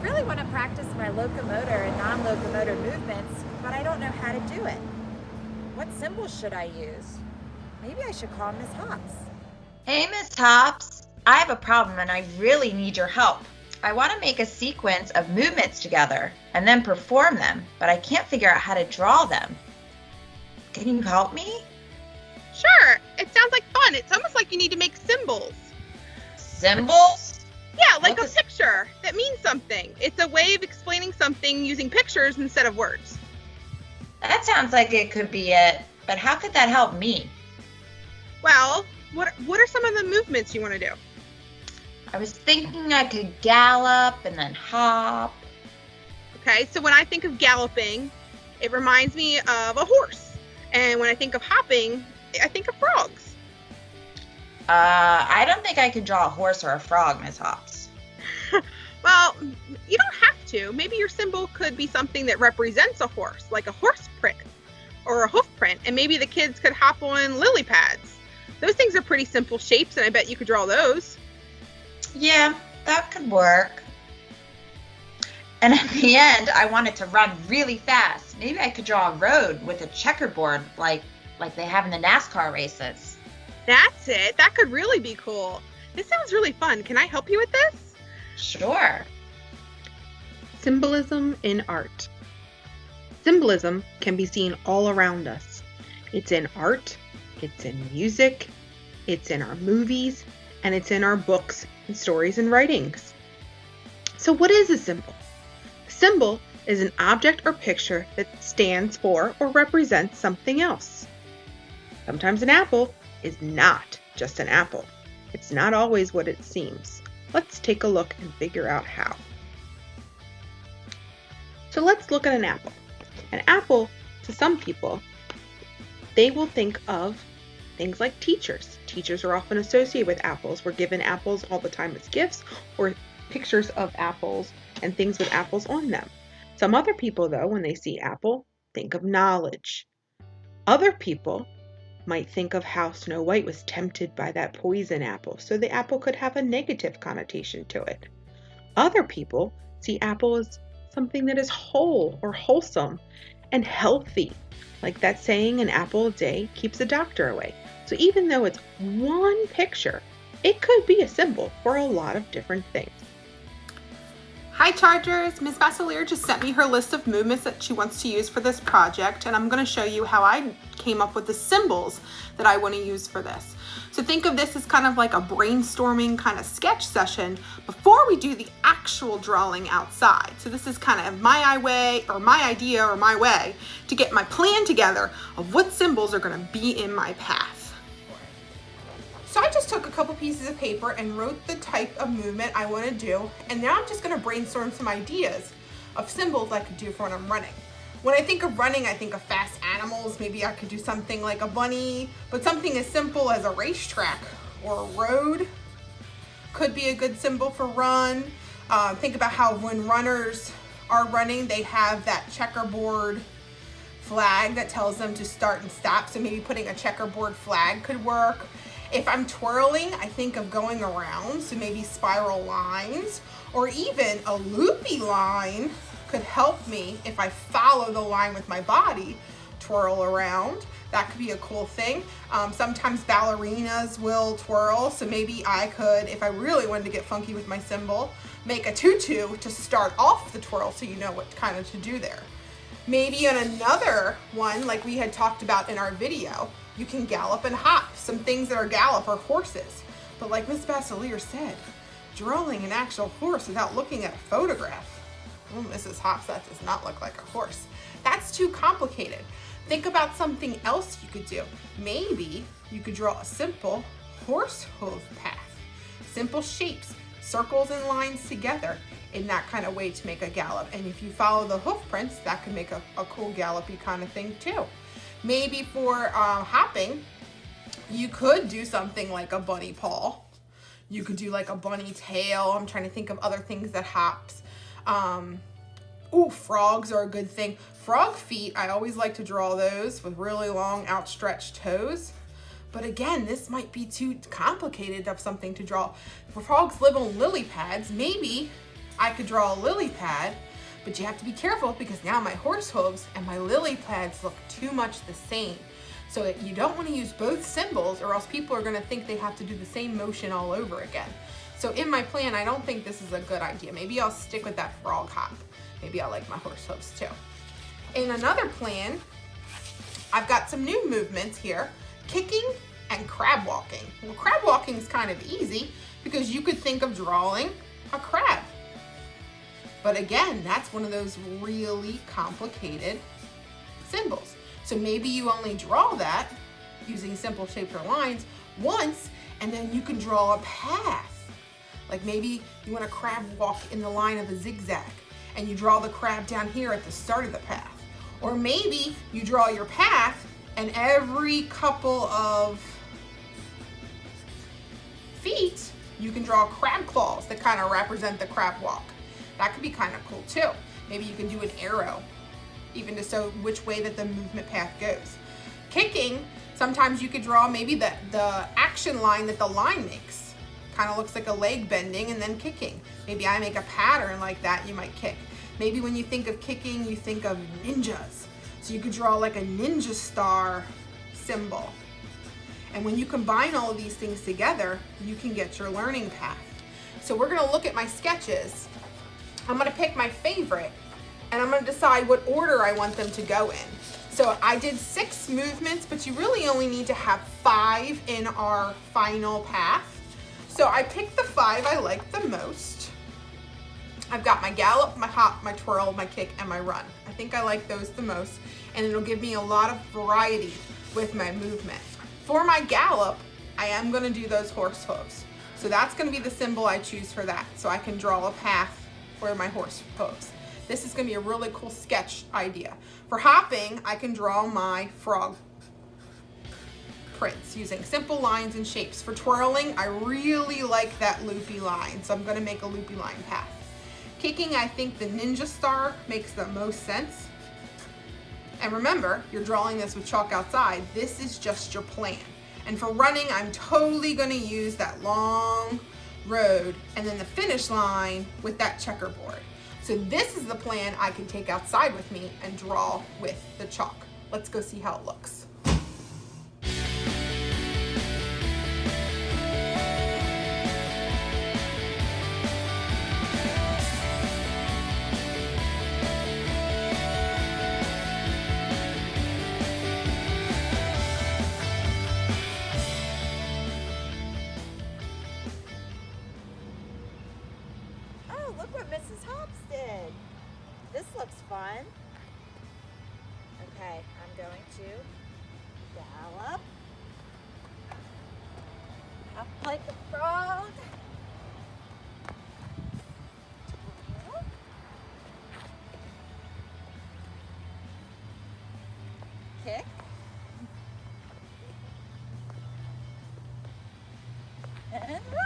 really want to practice my locomotor and non-locomotor movements, but I don't know how to do it. What symbols should I use? Maybe I should call Miss Hops. Hey, Miss Hops. I have a problem and I really need your help. I want to make a sequence of movements together and then perform them, but I can't figure out how to draw them. Can you help me? Sure, it sounds like fun. It's almost like you need to make symbols. Symbols? Yeah, like a picture that means something. It's a way of explaining something using pictures instead of words. That sounds like it could be it, but how could that help me? Well, what are some of the movements you want to do? I was thinking I could gallop and then hop. Okay, so when I think of galloping, it reminds me of a horse. And when I think of hopping, I think of frogs. I don't think I could draw a horse or a frog, Miss Hops. Well, you don't have to. Maybe your symbol could be something that represents a horse, like a horse print or a hoof print, and maybe the kids could hop on lily pads. Those things are pretty simple shapes, and I bet you could draw those. Yeah, that could work. And at the end, I wanted to run really fast. Maybe I could draw a road with a checkerboard like they have in the NASCAR races. That's it. That could really be cool. This sounds really fun. Can I help you with this? Sure. Symbolism in art. Symbolism can be seen all around us. It's in art, it's in music, it's in our movies, and it's in our books and stories and writings. So what is a symbol? A symbol is an object or picture that stands for or represents something else. Sometimes an apple is not just an apple. It's not always what it seems. Let's take a look and figure out how. So let's look at an apple. An apple, to some people, they will think of things like teachers. Teachers are often associated with apples. We're given apples all the time as gifts or pictures of apples and things with apples on them. Some other people, though, when they see apple, think of knowledge. Other people might think of how Snow White was tempted by that poison apple, so the apple could have a negative connotation to it. Other people see apple as something that is whole or wholesome and healthy, like that saying, an apple a day keeps the doctor away. So even though it's one picture, it could be a symbol for a lot of different things. Hi Chargers, Ms. Basselier just sent me her list of movements that she wants to use for this project, and I'm going to show you how I came up with the symbols that I want to use for this. So think of this as kind of like a brainstorming kind of sketch session before we do the actual drawing outside. So this is kind of my way to get my plan together of what symbols are going to be in my path. So I just took a couple pieces of paper and wrote the type of movement I want to do, and now I'm just going to brainstorm some ideas of symbols I could do for when I'm running. When I think of running, I think of fast animals. Maybe I could do something like a bunny, but something as simple as a racetrack or a road could be a good symbol for run. Think about how when runners are running, they have that checkerboard flag that tells them to start and stop. So maybe putting a checkerboard flag could work. If I'm twirling, I think of going around, so maybe spiral lines, or even a loopy line could help me if I follow the line with my body, twirl around. That could be a cool thing. Sometimes ballerinas will twirl, so maybe I could, if I really wanted to get funky with my symbol, make a tutu to start off the twirl so you know what kind of to do there. Maybe on another one, like we had talked about in our video, you can gallop and hop. Some things that are gallop are horses. But like Miss Basselier said, drawing an actual horse without looking at a photograph. Oh, Mrs. Hops, that does not look like a horse. That's too complicated. Think about something else you could do. Maybe you could draw a simple horse hoof path. Simple shapes, circles and lines together in that kind of way to make a gallop. And if you follow the hoof prints, that could make a cool gallopy kind of thing too. Maybe for hopping, you could do something like a bunny paw. You could do like a bunny tail. I'm trying to think of other things that hops. Frogs are a good thing. Frog feet, I always like to draw those with really long outstretched toes. But again, this might be too complicated of something to draw. If frogs live on lily pads, maybe I could draw a lily pad, but you have to be careful because now my horse hooves and my lily pads look too much the same. So you don't want to use both symbols or else people are going to think they have to do the same motion all over again. So in my plan, I don't think this is a good idea. Maybe I'll stick with that frog hop. Maybe I like my horse hooves too. In another plan, I've got some new movements here, kicking and crab walking. Well, crab walking is kind of easy because you could think of drawing a crab. But again, that's one of those really complicated symbols. So maybe you only draw that using simple shapes or lines once, and then you can draw a path. Like maybe you want a crab walk in the line of a zigzag, and you draw the crab down here at the start of the path. Or maybe you draw your path, and every couple of feet, you can draw crab claws that kind of represent the crab walk. That could be kind of cool too. Maybe you can do an arrow, even to show which way that the movement path goes. Kicking, sometimes you could draw maybe the action line that the line makes. Kind of looks like a leg bending and then kicking. Maybe I make a pattern like that, you might kick. Maybe when you think of kicking, you think of ninjas. So you could draw like a ninja star symbol. And when you combine all of these things together, you can get your learning path. So we're gonna look at my sketches. I'm gonna pick my favorite and I'm gonna decide what order I want them to go in. So I did 6 movements, but you really only need to have 5 in our final path. So I picked the 5 I like the most. I've got my gallop, my hop, my twirl, my kick, and my run. I think I like those the most, and it'll give me a lot of variety with my movement. For my gallop, I am gonna do those horse hooves. So that's gonna be the symbol I choose for that, so I can draw a path for my horse hooves. This is gonna be a really cool sketch idea. For hopping, I can draw my frog prints using simple lines and shapes. For twirling, I really like that loopy line, so I'm gonna make a loopy line path. Kicking, I think the ninja star makes the most sense. And remember, you're drawing this with chalk outside. This is just your plan. And for running, I'm totally gonna use that long road and then the finish line with that checkerboard. So this is the plan I can take outside with me and draw with the chalk. Let's go see how it looks. Oh, look what Mrs. Hops did. This looks fun. Okay, I'm going to gallop. Hop like a frog. Twirl. Kick. And run.